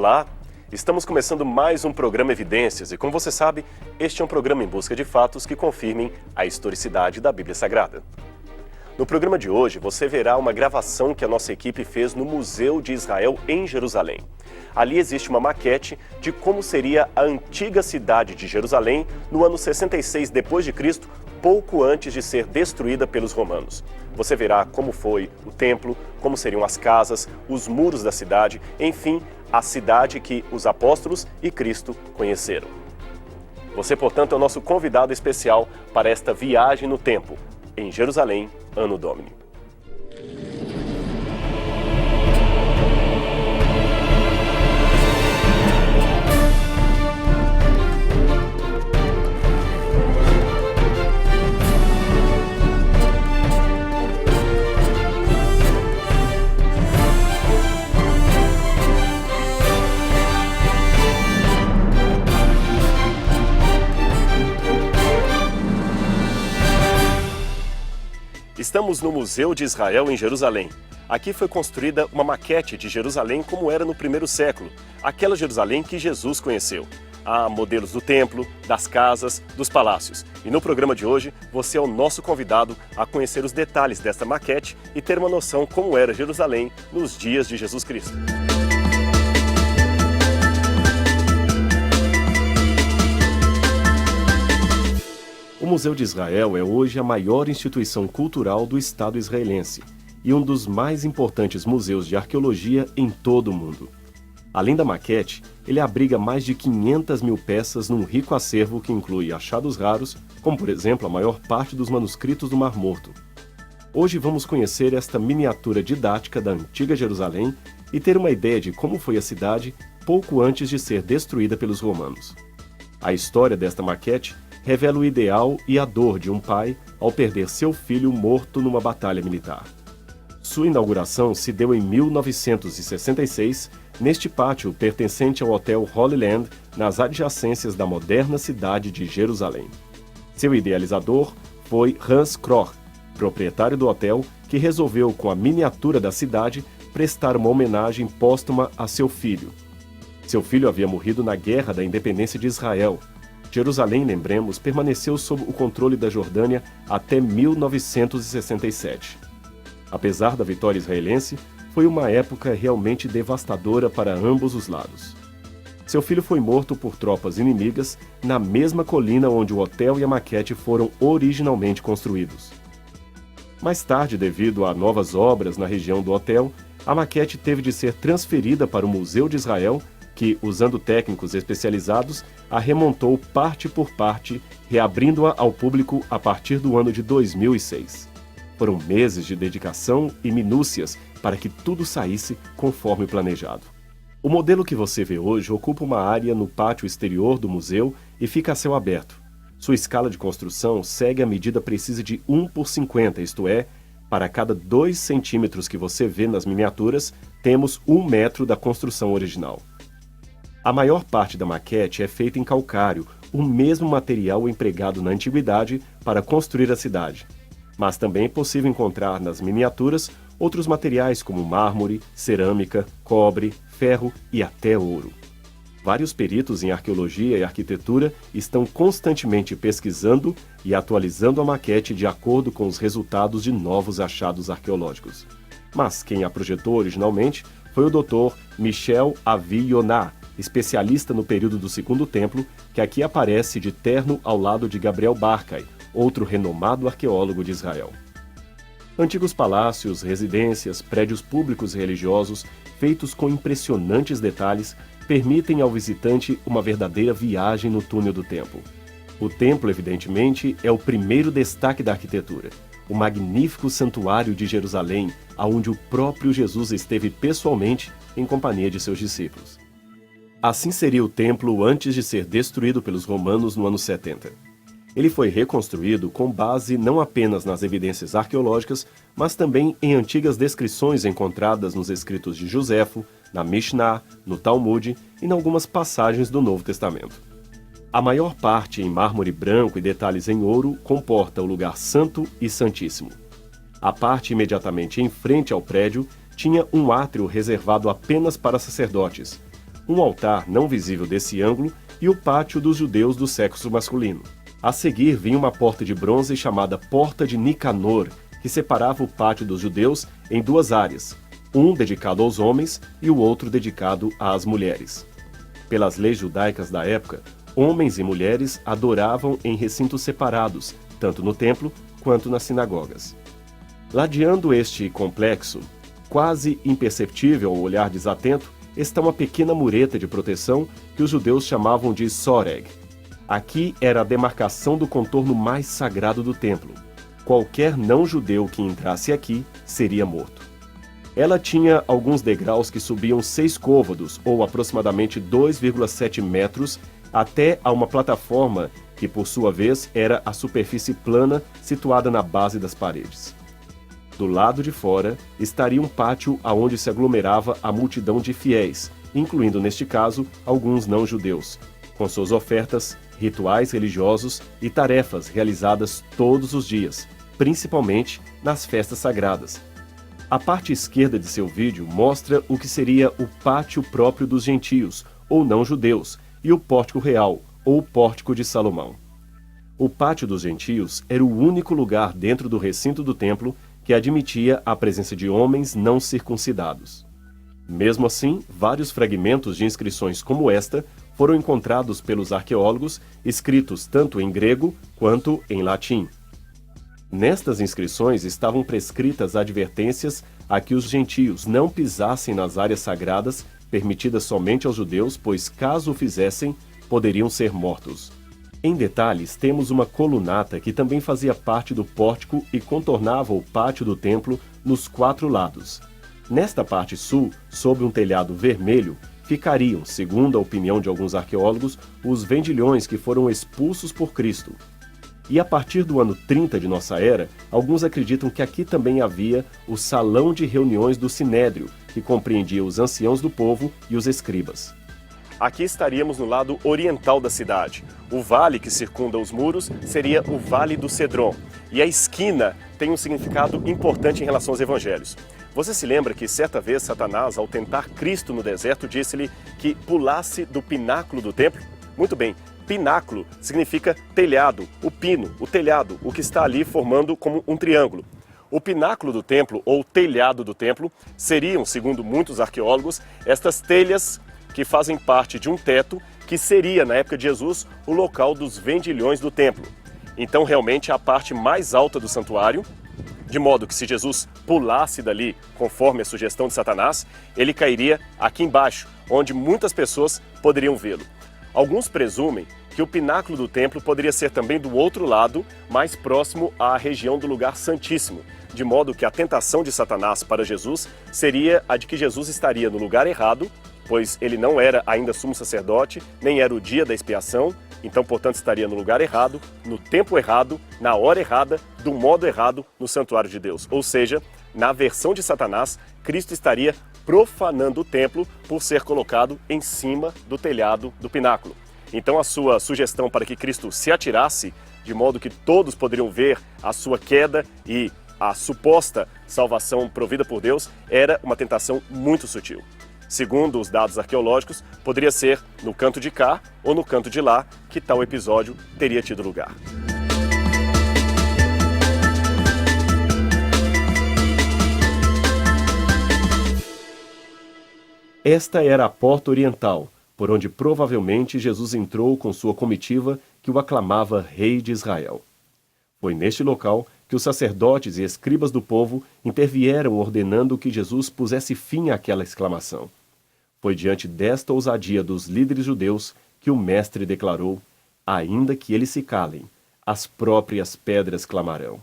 Olá, estamos começando mais um programa Evidências e, como você sabe, este é um programa em busca de fatos que confirmem a historicidade da Bíblia Sagrada. No programa de hoje, você verá uma gravação que a nossa equipe fez no Museu de Israel em Jerusalém. Ali existe uma maquete de como seria a antiga cidade de Jerusalém no ano 66 d.C., pouco antes de ser destruída pelos romanos. Você verá como foi o templo, como seriam as casas, os muros da cidade, enfim, a cidade que os apóstolos e Cristo conheceram. Você, portanto, é o nosso convidado especial para esta viagem no tempo, em Jerusalém, Anno Domini. Estamos no Museu de Israel em Jerusalém. Aqui foi construída uma maquete de Jerusalém como era no primeiro século, aquela Jerusalém que Jesus conheceu. Há modelos do templo, das casas, dos palácios. E no programa de hoje, você é o nosso convidado a conhecer os detalhes desta maquete e ter uma noção como era Jerusalém nos dias de Jesus Cristo. O Museu de Israel é hoje a maior instituição cultural do Estado israelense e um dos mais importantes museus de arqueologia em todo o mundo. Além da maquete, ele abriga mais de 500 mil peças num rico acervo que inclui achados raros, como por exemplo a maior parte dos manuscritos do Mar Morto. Hoje vamos conhecer esta miniatura didática da antiga Jerusalém e ter uma ideia de como foi a cidade pouco antes de ser destruída pelos romanos. A história desta maquete revela o ideal e a dor de um pai ao perder seu filho morto numa batalha militar. Sua inauguração se deu em 1966, neste pátio pertencente ao Hotel Holy Land, nas adjacências da moderna cidade de Jerusalém. Seu idealizador foi Hans Kroch, proprietário do hotel, que resolveu, com a miniatura da cidade, prestar uma homenagem póstuma a seu filho. Seu filho havia morrido na Guerra da Independência de Israel. Jerusalém, lembremos, permaneceu sob o controle da Jordânia até 1967. Apesar da vitória israelense, foi uma época realmente devastadora para ambos os lados. Seu filho foi morto por tropas inimigas na mesma colina onde o hotel e a maquete foram originalmente construídos. Mais tarde, devido a novas obras na região do hotel, a maquete teve de ser transferida para o Museu de Israel, que, usando técnicos especializados, a remontou parte por parte, reabrindo-a ao público a partir do ano de 2006. Foram meses de dedicação e minúcias para que tudo saísse conforme planejado. O modelo que você vê hoje ocupa uma área no pátio exterior do museu e fica a céu aberto. Sua escala de construção segue a medida precisa de 1:50, isto é, para cada 2 centímetros que você vê nas miniaturas, temos 1 metro da construção original. A maior parte da maquete é feita em calcário, o mesmo material empregado na antiguidade para construir a cidade. Mas também é possível encontrar nas miniaturas outros materiais como mármore, cerâmica, cobre, ferro e até ouro. Vários peritos em arqueologia e arquitetura estão constantemente pesquisando e atualizando a maquete de acordo com os resultados de novos achados arqueológicos. Mas quem a projetou originalmente foi o Dr. Michel Avi Yonah, especialista no período do Segundo Templo, que aqui aparece de terno ao lado de Gabriel Barkay, outro renomado arqueólogo de Israel. Antigos palácios, residências, prédios públicos e religiosos, feitos com impressionantes detalhes, permitem ao visitante uma verdadeira viagem no túnel do tempo. O templo, evidentemente, é o primeiro destaque da arquitetura. O magnífico santuário de Jerusalém, aonde o próprio Jesus esteve pessoalmente em companhia de seus discípulos. Assim seria o templo antes de ser destruído pelos romanos no ano 70. Ele foi reconstruído com base não apenas nas evidências arqueológicas, mas também em antigas descrições encontradas nos escritos de Joséfo, na Mishnah, no Talmud e em algumas passagens do Novo Testamento. A maior parte em mármore branco e detalhes em ouro comporta o lugar santo e santíssimo. A parte imediatamente em frente ao prédio tinha um átrio reservado apenas para sacerdotes. um altar não visível desse ângulo e o pátio dos judeus do sexo masculino. A seguir vinha uma porta de bronze chamada Porta de Nicanor, que separava o pátio dos judeus em duas áreas, um dedicado aos homens e o outro dedicado às mulheres. Pelas leis judaicas da época, homens e mulheres adoravam em recintos separados, tanto no templo quanto nas sinagogas. Ladeando este complexo, quase imperceptível ao olhar desatento, está uma pequena mureta de proteção que os judeus chamavam de soreg. Aqui era a demarcação do contorno mais sagrado do templo. Qualquer não-judeu que entrasse aqui seria morto. Ela tinha alguns degraus que subiam 6 côvados, ou aproximadamente 2,7 metros, até a uma plataforma que, por sua vez, era a superfície plana situada na base das paredes. Do lado de fora estaria um pátio aonde se aglomerava a multidão de fiéis, incluindo, neste caso, alguns não-judeus, com suas ofertas, rituais religiosos e tarefas realizadas todos os dias, principalmente nas festas sagradas. A parte esquerda de seu vídeo mostra o que seria o pátio próprio dos gentios, ou não-judeus, e o pórtico real, ou pórtico de Salomão. O pátio dos gentios era o único lugar dentro do recinto do templo que admitia a presença de homens não circuncidados. Mesmo assim, vários fragmentos de inscrições como esta foram encontrados pelos arqueólogos, escritos tanto em grego quanto em latim. Nestas inscrições estavam prescritas advertências a que os gentios não pisassem nas áreas sagradas permitidas somente aos judeus, pois caso o fizessem, poderiam ser mortos. Em detalhes, temos uma colunata que também fazia parte do pórtico e contornava o pátio do templo nos 4 lados. Nesta parte sul, sob um telhado vermelho, ficariam, segundo a opinião de alguns arqueólogos, os vendilhões que foram expulsos por Cristo. E a partir do ano 30 de nossa era, alguns acreditam que aqui também havia o salão de reuniões do Sinédrio, que compreendia os anciãos do povo e os escribas. Aqui estaríamos no lado oriental da cidade. O vale que circunda os muros seria o Vale do Cedron. E a esquina tem um significado importante em relação aos evangelhos. Você se lembra que certa vez Satanás, ao tentar Cristo no deserto, disse-lhe que pulasse do pináculo do templo? Muito bem, pináculo significa telhado, o pino, o telhado, o que está ali formando como um triângulo. O pináculo do templo, ou telhado do templo, seriam, segundo muitos arqueólogos, estas telhas que fazem parte de um teto que seria, na época de Jesus, o local dos vendilhões do templo. Então, realmente, a parte mais alta do santuário, de modo que se Jesus pulasse dali, conforme a sugestão de Satanás, ele cairia aqui embaixo, onde muitas pessoas poderiam vê-lo. Alguns presumem que o pináculo do templo poderia ser também do outro lado, mais próximo à região do lugar santíssimo, de modo que a tentação de Satanás para Jesus seria a de que Jesus estaria no lugar errado, pois ele não era ainda sumo sacerdote, nem era o dia da expiação, então, portanto, estaria no lugar errado, no tempo errado, na hora errada, do modo errado no santuário de Deus. Ou seja, na versão de Satanás, Cristo estaria profanando o templo por ser colocado em cima do telhado do pináculo. Então, a sua sugestão para que Cristo se atirasse, de modo que todos poderiam ver a sua queda e a suposta salvação provida por Deus, era uma tentação muito sutil. Segundo os dados arqueológicos, poderia ser no canto de cá ou no canto de lá que tal episódio teria tido lugar. Esta era a porta oriental, por onde provavelmente Jesus entrou com sua comitiva que o aclamava Rei de Israel. Foi neste local que os sacerdotes e escribas do povo intervieram ordenando que Jesus pusesse fim àquela exclamação. Foi diante desta ousadia dos líderes judeus que o mestre declarou: ainda que eles se calem, as próprias pedras clamarão.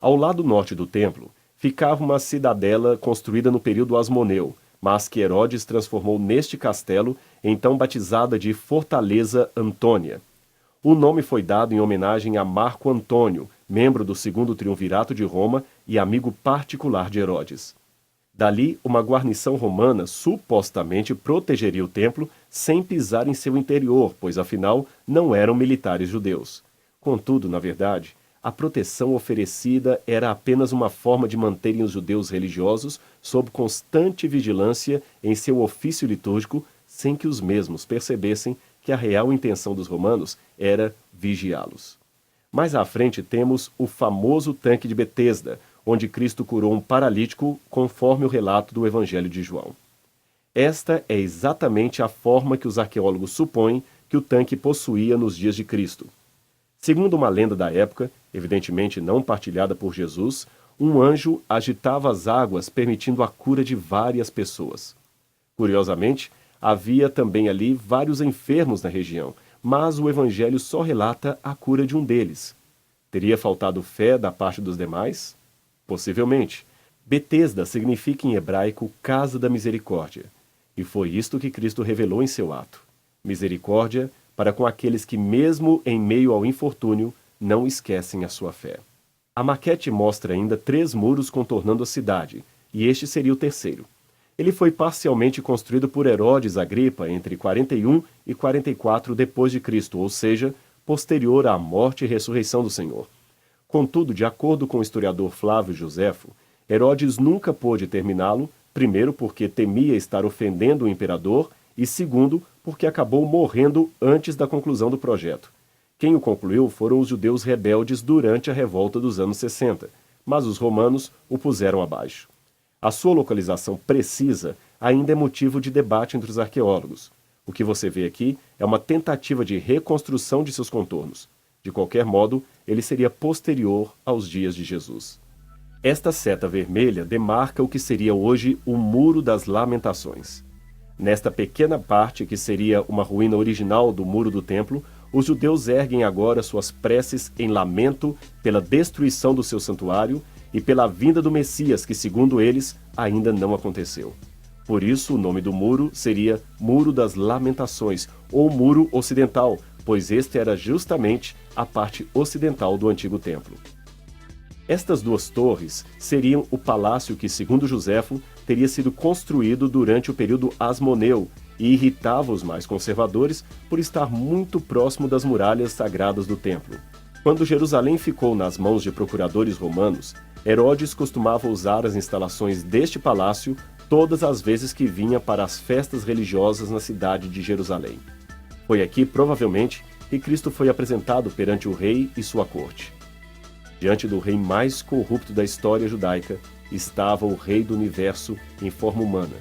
Ao lado norte do templo ficava uma cidadela construída no período asmoneu, mas que Herodes transformou neste castelo, então batizada de Fortaleza Antônia. O nome foi dado em homenagem a Marco Antônio, membro do segundo triunvirato de Roma e amigo particular de Herodes. Dali, uma guarnição romana supostamente protegeria o templo sem pisar em seu interior, pois afinal não eram militares judeus. Contudo, na verdade, a proteção oferecida era apenas uma forma de manterem os judeus religiosos sob constante vigilância em seu ofício litúrgico, sem que os mesmos percebessem que a real intenção dos romanos era vigiá-los. Mais à frente temos o famoso tanque de Betesda, onde Cristo curou um paralítico, conforme o relato do Evangelho de João. Esta é exatamente a forma que os arqueólogos supõem que o tanque possuía nos dias de Cristo. Segundo uma lenda da época, evidentemente não partilhada por Jesus, um anjo agitava as águas, permitindo a cura de várias pessoas. Curiosamente, havia também ali vários enfermos na região, mas o Evangelho só relata a cura de um deles. Teria faltado fé da parte dos demais? Possivelmente. Betesda significa em hebraico Casa da Misericórdia, e foi isto que Cristo revelou em seu ato. Misericórdia para com aqueles que, mesmo em meio ao infortúnio, não esquecem a sua fé. A maquete mostra ainda 3 muros contornando a cidade, e este seria o terceiro. Ele foi parcialmente construído por Herodes Agripa entre 41 e 44 d.C., ou seja, posterior à morte e ressurreição do Senhor. Contudo, de acordo com o historiador Flávio Joséfo, Herodes nunca pôde terminá-lo, primeiro porque temia estar ofendendo o imperador e segundo porque acabou morrendo antes da conclusão do projeto. Quem o concluiu foram os judeus rebeldes durante a revolta dos anos 60, mas os romanos o puseram abaixo. A sua localização precisa ainda é motivo de debate entre os arqueólogos. O que você vê aqui é uma tentativa de reconstrução de seus contornos. De qualquer modo, ele seria posterior aos dias de Jesus. Esta seta vermelha demarca o que seria hoje o Muro das Lamentações. Nesta pequena parte, que seria uma ruína original do Muro do Templo, os judeus erguem agora suas preces em lamento pela destruição do seu santuário e pela vinda do Messias, que, segundo eles, ainda não aconteceu. Por isso, o nome do muro seria Muro das Lamentações, ou Muro Ocidental, pois este era justamente a parte ocidental do antigo templo. Estas 2 torres seriam o palácio que, segundo Joséfo, teria sido construído durante o período Asmoneu e irritava os mais conservadores por estar muito próximo das muralhas sagradas do templo. Quando Jerusalém ficou nas mãos de procuradores romanos, Herodes costumava usar as instalações deste palácio todas as vezes que vinha para as festas religiosas na cidade de Jerusalém. Foi aqui, provavelmente, que Cristo foi apresentado perante o rei e sua corte. Diante do rei mais corrupto da história judaica, estava o rei do universo em forma humana,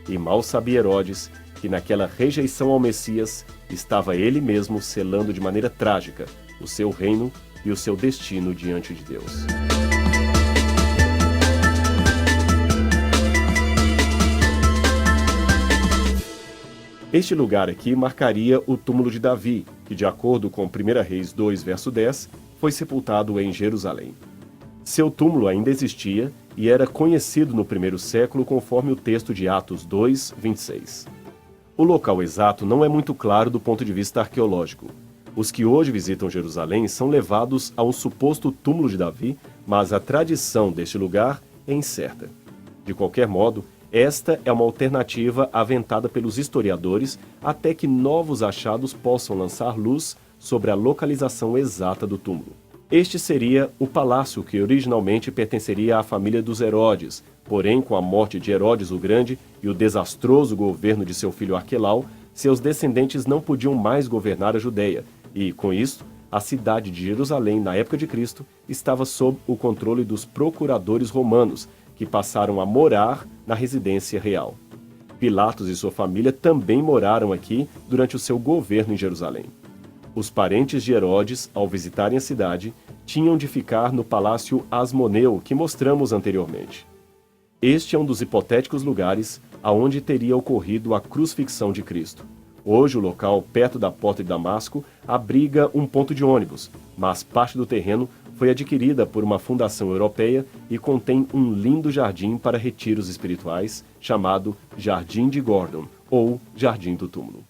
e mal sabia Herodes que naquela rejeição ao Messias estava ele mesmo selando de maneira trágica o seu reino e o seu destino diante de Deus. Este lugar aqui marcaria o túmulo de Davi, que, de acordo com 1 Reis 2, verso 10, foi sepultado em Jerusalém. Seu túmulo ainda existia e era conhecido no primeiro século conforme o texto de Atos 2, 26. O local exato não é muito claro do ponto de vista arqueológico. Os que hoje visitam Jerusalém são levados a um suposto túmulo de Davi, mas a tradição deste lugar é incerta. De qualquer modo, esta é uma alternativa aventada pelos historiadores até que novos achados possam lançar luz sobre a localização exata do túmulo. Este seria o palácio que originalmente pertenceria à família dos Herodes, porém, com a morte de Herodes o Grande e o desastroso governo de seu filho Arquelau, seus descendentes não podiam mais governar a Judeia, e, com isso, a cidade de Jerusalém, na época de Cristo, estava sob o controle dos procuradores romanos, que passaram a morar na residência real. Pilatos e sua família também moraram aqui durante o seu governo em Jerusalém. Os parentes de Herodes, ao visitarem a cidade, tinham de ficar no palácio Asmoneu, que mostramos anteriormente. Este é um dos hipotéticos lugares aonde teria ocorrido a crucifixão de Cristo. Hoje, o local, perto da porta de Damasco, abriga um ponto de ônibus, mas parte do terreno foi adquirida por uma fundação europeia e contém um lindo jardim para retiros espirituais, chamado Jardim de Gordon, ou Jardim do Túmulo.